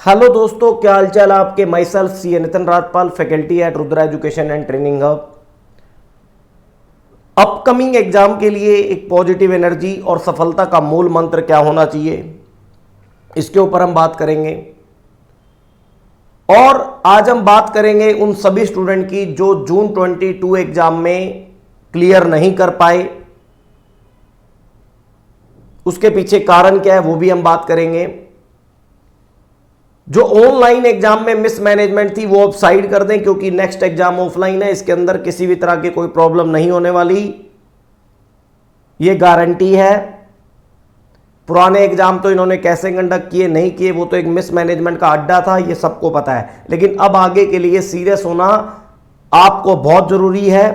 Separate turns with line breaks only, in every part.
Hello दोस्तों, क्या हालचाल आपके। Myself C Nitin Rajpal, faculty at Rudra education and training hub. Upcoming exam के लिए एक पॉजिटिव एनर्जी और सफलता का मूल मंत्र क्या होना चाहिए, इसके ऊपर हम बात करेंगे। और आज हम बात करेंगे उन सभी स्टूडेंट की जो जून 22 एग्जाम में क्लियर नहीं कर पाए, उसके पीछे कारण क्या है वो भी हम बात करेंगे। जो ऑनलाइन एग्जाम में मिसमैनेजमेंट थी वो अब साइड कर दें, क्योंकि नेक्स्ट एग्जाम ऑफलाइन है, इसके अंदर किसी भी तरह की कोई प्रॉब्लम नहीं होने वाली, ये गारंटी है। पुराने एग्जाम तो इन्होंने कैसे कंडक्ट किए नहीं किए वो तो एक मिसमैनेजमेंट का अड्डा था, ये सबको पता है। लेकिन अब आगे के लिए सीरियस होना आपको बहुत जरूरी है।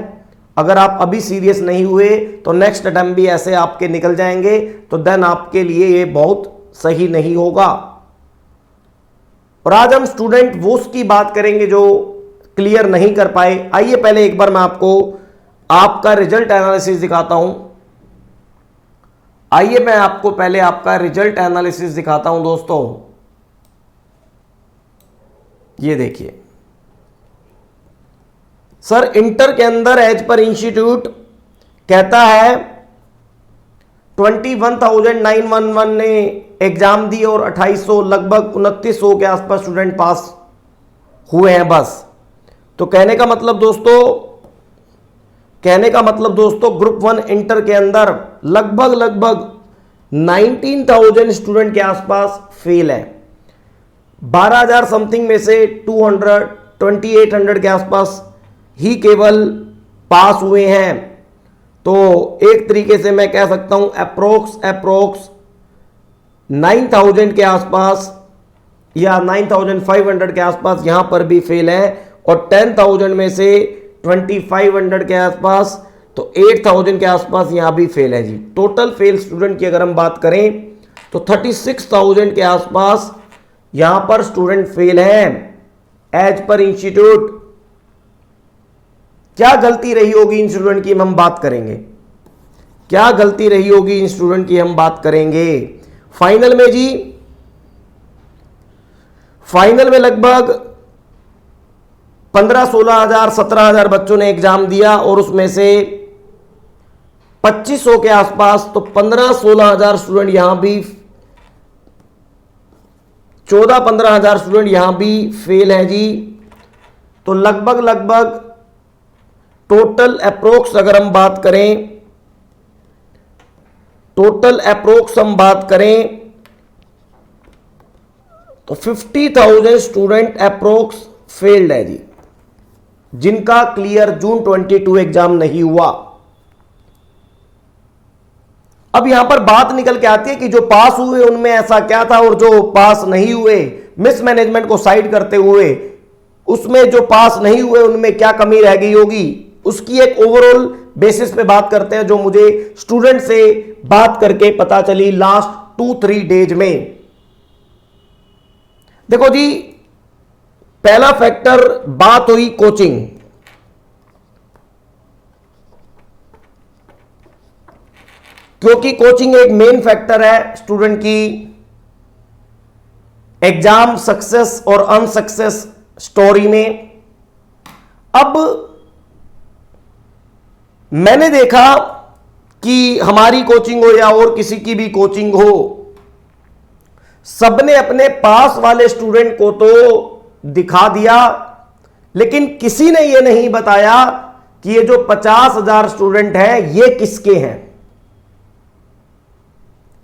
अगर आप अभी सीरियस नहीं हुए तो नेक्स्ट अटेम्प्ट भी ऐसे आपके निकल जाएंगे, तो देन आपके लिए ये बहुत सही नहीं होगा। और आज हम स्टूडेंट वो की बात करेंगे जो क्लियर नहीं कर पाए। आइए पहले एक बार मैं आपको आपका रिजल्ट एनालिसिस दिखाता हूं। आइए मैं आपको पहले आपका रिजल्ट एनालिसिस दिखाता हूं दोस्तों। ये देखिए सर, इंटर के अंदर एज पर इंस्टीट्यूट कहता है 21,911 ने एग्जाम दी और 2800 लगभग 2900 के आसपास स्टूडेंट पास हुए हैं बस। तो कहने का मतलब दोस्तों ग्रुप 1 इंटर के अंदर लगभग 19,000 स्टूडेंट के आसपास फेल है। 12,000 समथिंग में से 2800 के आसपास ही केवल पास हुए हैं। तो एक तरीके से मैं कह सकता हूं अप्रोक्स 9,000 के आसपास या 9,500 के आसपास यहां पर भी फेल है, और 10,000 में से 2,500 के आसपास, तो 8,000 के आसपास यहां भी फेल है जी। टोटल फेल स्टूडेंट की अगर हम बात करें तो 36,000 के आसपास यहां पर स्टूडेंट फेल है एज पर इंस्टीट्यूट। क्या गलती रही होगी इन स्टूडेंट की हम बात करेंगे, क्या गलती रही होगी इन स्टूडेंट की हम बात करेंगे। फाइनल में जी, फाइनल में लगभग 15-16,000 17,000 बच्चों ने एग्जाम दिया, और उसमें से 2500 के आसपास, तो 15-16,000 स्टूडेंट यहां भी 14-15,000 स्टूडेंट यहां भी फेल है जी। तो लगभग टोटल अप्रोक्स अगर हम बात करें, टोटल अप्रोक्स हम बात करें तो 50,000 स्टूडेंट अप्रोक्स फेल्ड है जी, जिनका क्लियर जून 22 एग्जाम नहीं हुआ। अब यहां पर बात निकल के आती है कि जो पास हुए उनमें ऐसा क्या था, और जो पास नहीं हुए, मिसमैनेजमेंट को साइड करते हुए उसमें जो पास नहीं हुए उनमें क्या कमी रह गई होगी, उसकी एक ओवरऑल बेसिस पे बात करते हैं, जो मुझे स्टूडेंट से बात करके पता चली लास्ट 2-3 डेज में। देखो जी, पहला फैक्टर बात हुई कोचिंग। क्योंकि कोचिंग एक मेन फैक्टर है स्टूडेंट की एग्जाम सक्सेस और अनसक्सेस स्टोरी में। अब मैंने देखा कि हमारी कोचिंग हो या और किसी की भी कोचिंग हो, सबने अपने पास वाले स्टूडेंट को तो दिखा दिया, लेकिन किसी ने यह नहीं बताया कि ये जो 50,000 स्टूडेंट हैं ये किसके हैं।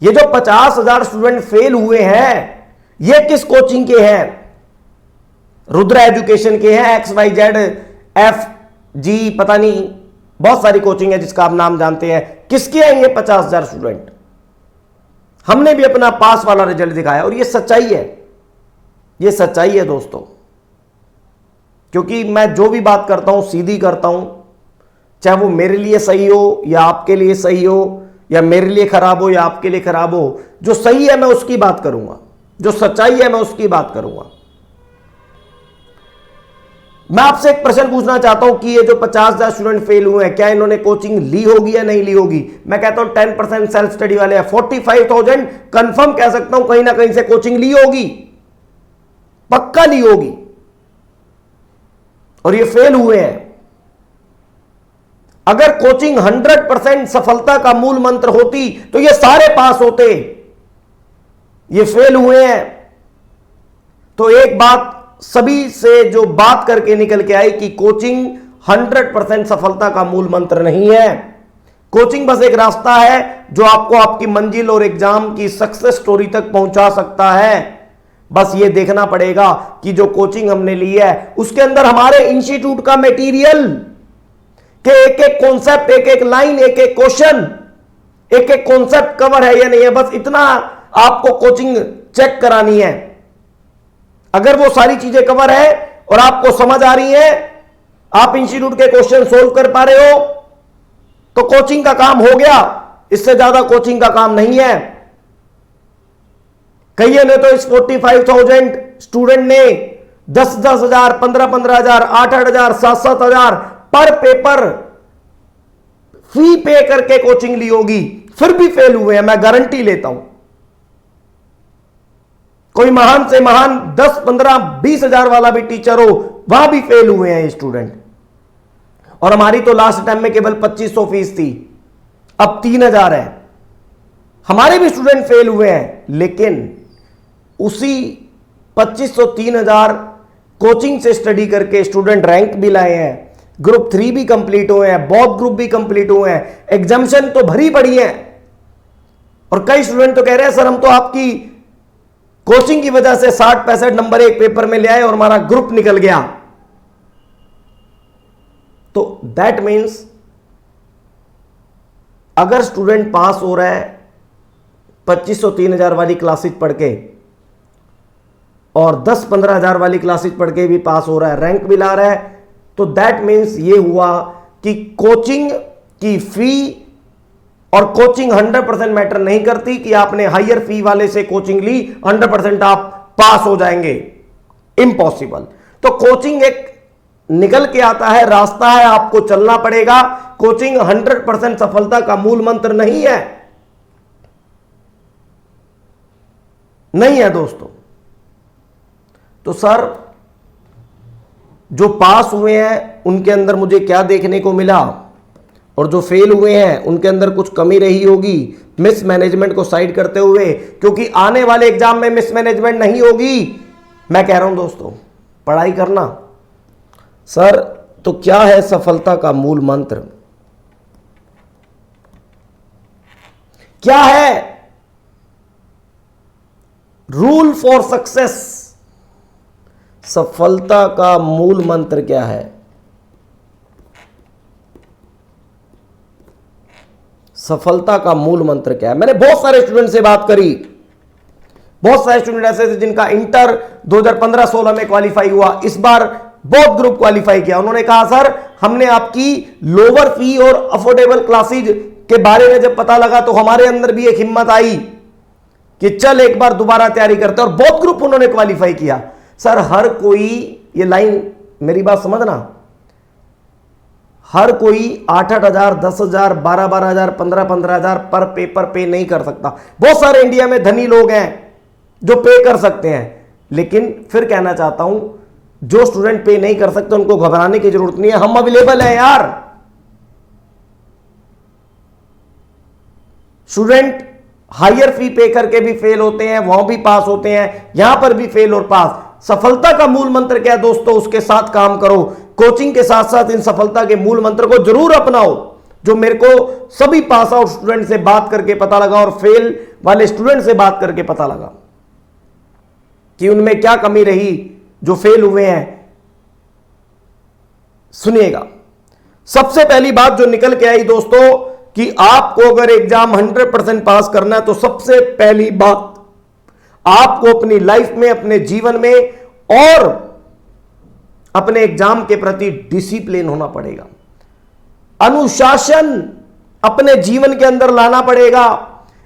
ये जो 50,000 स्टूडेंट फेल हुए हैं ये किस कोचिंग के हैं। रुद्रा एजुकेशन के हैं, XYZ FG पता नहीं, बहुत सारी कोचिंग है जिसका आप नाम जानते हैं। किसके हैं ये 50,000 स्टूडेंट। हमने भी अपना पास वाला रिजल्ट दिखाया, और ये सच्चाई है, ये सच्चाई है दोस्तों। क्योंकि मैं जो भी बात करता हूं सीधी करता हूं, चाहे वो मेरे लिए सही हो या आपके लिए सही हो, या मेरे लिए खराब हो या आपके लिए खराब हो। जो सही है मैं उसकी बात करूंगा, जो सच्चाई है मैं उसकी बात करूंगा। मैं आपसे एक प्रश्न पूछना चाहता हूं कि ये जो 50,000 स्टूडेंट फेल हुए हैं, क्या इन्होंने कोचिंग ली होगी या नहीं ली होगी। मैं कहता हूं 10% सेल्फ स्टडी वाले हैं। 45,000 कंफर्म कह सकता हूं कहीं ना कहीं से कोचिंग ली होगी। पक्का ली होगी और ये फेल हुए हैं। अगर कोचिंग 100% सफलता का मूल मंत्र होती तो ये सारे पास होते, ये फेल हुए हैं। तो एक बात सभी से जो बात करके निकल के आई कि कोचिंग 100% सफलता का मूल मंत्र नहीं है। कोचिंग बस एक रास्ता है जो आपको आपकी मंजिल और एग्जाम की सक्सेस स्टोरी तक पहुंचा सकता है। बस ये देखना पड़ेगा कि जो कोचिंग हमने ली है उसके अंदर हमारे इंस्टीट्यूट का मटेरियल के एक एक कॉन्सेप्ट, एक एक लाइन, एक एक क्वेश्चन, एक एक कॉन्सेप्ट कवर है या नहीं है। बस इतना आपको कोचिंग चेक करानी है। अगर वो सारी चीजें कवर है और आपको समझ आ रही है, आप इंस्टीट्यूट के क्वेश्चन सोल्व कर पा रहे हो, तो कोचिंग का काम हो गया। इससे ज्यादा कोचिंग का काम नहीं है। कईयों ने तो इस 45,000 स्टूडेंट ने 10,000, 15,000, 8,000, 7,000 पर पेपर फी पे करके कोचिंग ली होगी, फिर भी फेल हुए हैं। मैं गारंटी लेता हूं। कोई महान से महान 10, 15, 20,000 वाला भी टीचर हो, वहां भी फेल हुए हैं स्टूडेंट। और हमारी तो लास्ट टाइम में केवल 2,500 फीस थी, अब 3,000 है। हमारे भी स्टूडेंट फेल हुए हैं, लेकिन उसी 2,500, 3,000 कोचिंग से स्टडी करके स्टूडेंट रैंक भी लाए हैं, ग्रुप 3 भी कंप्लीट हुए हैं, बॉब ग्रुप भी कंप्लीट हुए हैं, एग्जामिशन तो भरी पड़ी है। और कई स्टूडेंट तो कह रहे हैं सर हम तो आपकी कोचिंग की वजह से 60-65 नंबर एक पेपर में ले आए और हमारा ग्रुप निकल गया। तो दैट मीन्स अगर स्टूडेंट पास हो रहा है 2,500, 3,000 वाली क्लासेज पढ़ के और 10-15,000 वाली क्लासेज पढ़ के भी पास हो रहा है, रैंक भी ला रहा है, तो दैट मीन्स ये हुआ कि कोचिंग की फी और कोचिंग 100% मैटर नहीं करती कि आपने हायर फी वाले से कोचिंग ली 100% आप पास हो जाएंगे, इम्पॉसिबल। तो कोचिंग एक निकल के आता है, रास्ता है, आपको चलना पड़ेगा। कोचिंग 100% सफलता का मूल मंत्र नहीं है, नहीं है दोस्तों। तो सर जो पास हुए हैं उनके अंदर मुझे क्या देखने को मिला, और जो फेल हुए हैं उनके अंदर कुछ कमी रही होगी, मिस मैनेजमेंट को साइड करते हुए, क्योंकि आने वाले एग्जाम में मिस मैनेजमेंट नहीं होगी। मैं कह रहा हूं दोस्तों, पढ़ाई करना। सर तो क्या है सफलता का मूल मंत्र, क्या है रूल फॉर सक्सेस? सफलता का मूल मंत्र क्या है? सफलता का मूल मंत्र क्या है? मैंने बहुत सारे स्टूडेंट से बात करी, बहुत सारे स्टूडेंट ऐसे थे जिनका इंटर 2015-16 में क्वालिफाई हुआ, इस बार बहुत ग्रुप क्वालिफाई किया। उन्होंने कहा सर हमने आपकी लोअर फी और अफोर्डेबल क्लासेज के बारे में जब पता लगा तो हमारे अंदर भी एक हिम्मत आई कि चल एक बार दोबारा तैयारी करते, और बहुत ग्रुप उन्होंने क्वालिफाई किया। सर हर कोई, ये लाइन मेरी बात समझना, हर कोई 8,000, 10,000, 12,000, 15,000 पर पेपर पे नहीं कर सकता। बहुत सारे इंडिया में धनी लोग हैं जो पे कर सकते हैं, लेकिन फिर कहना चाहता हूं जो स्टूडेंट पे नहीं कर सकते उनको घबराने की जरूरत नहीं है, हम अवेलेबल हैं यार। स्टूडेंट हायर फी पे करके भी फेल होते हैं, वहां भी पास होते हैं, यहां पर भी फेल और पास। सफलता का मूल मंत्र क्या है दोस्तों, उसके साथ काम करो। कोचिंग के साथ साथ इन सफलता के मूल मंत्र को जरूर अपनाओ, जो मेरे को सभी पास आउट स्टूडेंट से बात करके पता लगा और फेल वाले स्टूडेंट से बात करके पता लगा कि उनमें क्या कमी रही जो फेल हुए हैं। सुनिएगा, सबसे पहली बात जो निकल के आई दोस्तों कि आपको अगर एग्जाम 100% पास करना है तो सबसे पहली बात आपको अपनी लाइफ में, अपने जीवन में और अपने एग्जाम के प्रति डिसिप्लिन होना पड़ेगा। अनुशासन अपने जीवन के अंदर लाना पड़ेगा।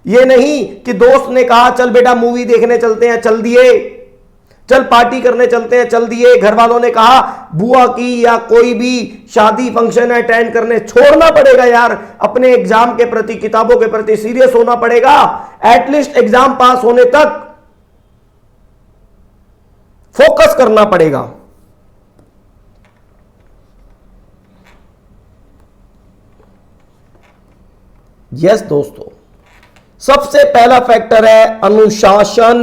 यह नहीं कि दोस्त ने कहा चल बेटा मूवी देखने चलते हैं, चल दिए, चल पार्टी करने चलते हैं, चल दिए, घर वालों ने कहा बुआ की या कोई भी शादी फंक्शन है अटेंड करने, छोड़ना पड़ेगा यार। अपने एग्जाम के प्रति, किताबों के प्रति सीरियस होना पड़ेगा। एटलीस्ट एग्जाम पास होने तक फोकस करना पड़ेगा। यस दोस्तों, सबसे पहला फैक्टर है अनुशासन।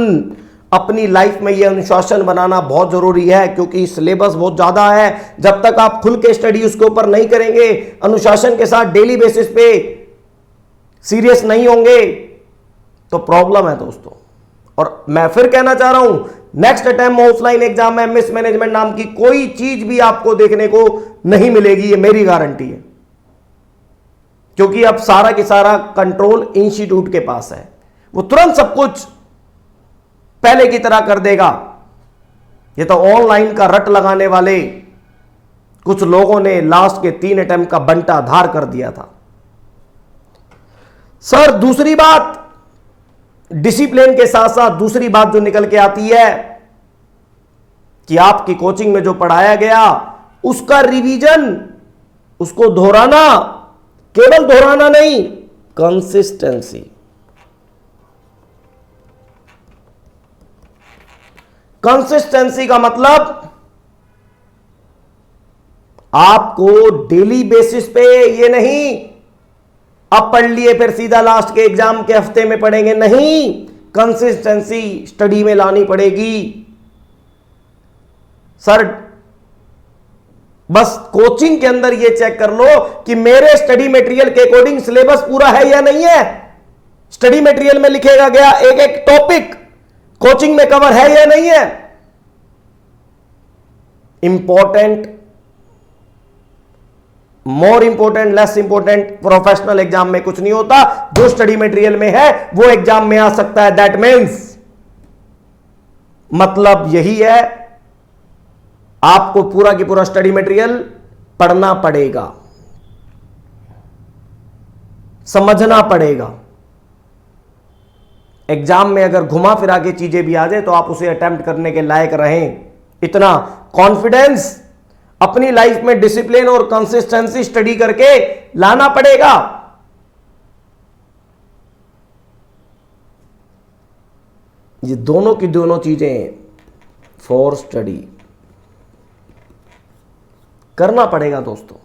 अपनी लाइफ में यह अनुशासन बनाना बहुत जरूरी है, क्योंकि सिलेबस बहुत ज्यादा है। जब तक आप खुल के स्टडी उसके ऊपर नहीं करेंगे, अनुशासन के साथ डेली बेसिस पे सीरियस नहीं होंगे, तो प्रॉब्लम है दोस्तों। और मैं फिर कहना चाह रहा हूं, नेक्स्ट अटेम्प्ट ऑफलाइन एग्जाम में मिस मैनेजमेंट नाम की कोई चीज भी आपको देखने को नहीं मिलेगी, ये मेरी गारंटी है। क्योंकि अब सारा की सारा कंट्रोल इंस्टीट्यूट के पास है, वो तुरंत सब कुछ पहले की तरह कर देगा। ये तो ऑनलाइन का रट लगाने वाले कुछ लोगों ने लास्ट के 3 अटेम्प्ट का बंटा धार कर दिया था। सर दूसरी बात, डिसिप्लिन के साथ साथ दूसरी बात जो निकल के आती है कि आपकी कोचिंग में जो पढ़ाया गया उसका रिवीजन, उसको दोहराना, केवल दोहराना नहीं, कंसिस्टेंसी। कंसिस्टेंसी का मतलब आपको डेली बेसिस पे, ये नहीं अब पढ़ लिए फिर सीधा लास्ट के एग्जाम के हफ्ते में पढ़ेंगे, नहीं, कंसिस्टेंसी स्टडी में लानी पड़ेगी। सर बस कोचिंग के अंदर ये चेक कर लो कि मेरे स्टडी मटेरियल के अकॉर्डिंग सिलेबस पूरा है या नहीं है। स्टडी मटेरियल में लिखेगा गया एक एक टॉपिक कोचिंग में कवर है या नहीं है। Important, more important, less important professional exam में कुछ नहीं होता। जो स्टडी मटेरियल में है वो एग्जाम में आ सकता है। दैट मीन्स मतलब यही है, आपको पूरा की पूरा स्टडी मटेरियल पढ़ना पड़ेगा, समझना पड़ेगा। एग्जाम में अगर घुमा फिरा के चीजें भी आ जाए तो आप उसे अटेम्प्ट करने के लायक रहें। इतना कॉन्फिडेंस अपनी लाइफ में डिसिप्लिन और कंसिस्टेंसी स्टडी करके लाना पड़ेगा। ये दोनों की दोनों चीजें फॉर स्टडी करना पड़ेगा दोस्तों।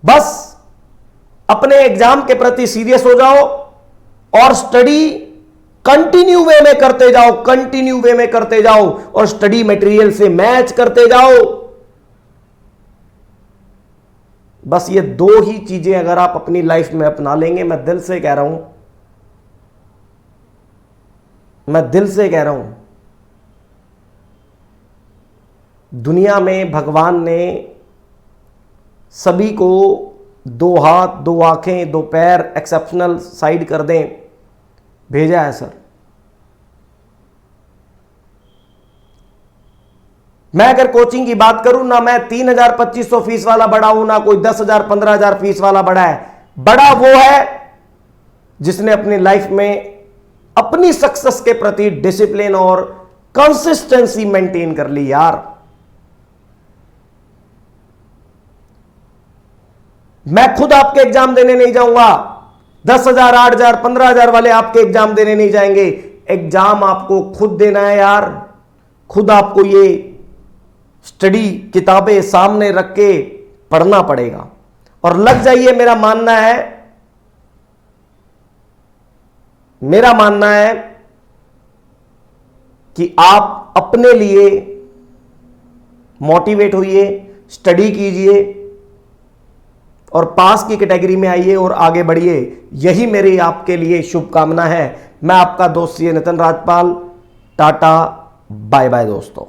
बस अपने एग्जाम के प्रति सीरियस हो जाओ और स्टडी कंटिन्यू वे में करते जाओ, कंटिन्यू वे में करते जाओ और स्टडी मटेरियल से मैच करते जाओ। बस ये दो ही चीजें अगर आप अपनी लाइफ में अपना लेंगे, मैं दिल से कह रहा हूं, मैं दिल से कह रहा हूं, दुनिया में भगवान ने सभी को 2 हाथ, 2 आंखें, 2 पैर, एक्सेप्शनल साइड कर दें भेजा है सर। मैं अगर कोचिंग की बात करूं ना, मैं 3,000-2,500 फीस वाला बड़ा हूं, ना कोई 10,000 15,000 फीस वाला बड़ा है। बड़ा वो है जिसने अपनी लाइफ में अपनी सक्सेस के प्रति डिसिप्लिन और कंसिस्टेंसी मेंटेन कर ली यार। मैं खुद आपके एग्जाम देने नहीं जाऊंगा, 10,000 8,000 15,000 वाले आपके एग्जाम देने नहीं जाएंगे। एग्जाम आपको खुद देना है यार। खुद आपको ये स्टडी किताबें सामने रख के पढ़ना पड़ेगा और लग जाइए। मेरा मानना है कि आप अपने लिए मोटिवेट होइए, स्टडी कीजिए और पास की कैटेगरी में आइए और आगे बढ़िए। यही मेरी आपके लिए शुभकामना है। मैं आपका दोस्त नितिन राजपाल। टाटा, बाय बाय दोस्तों।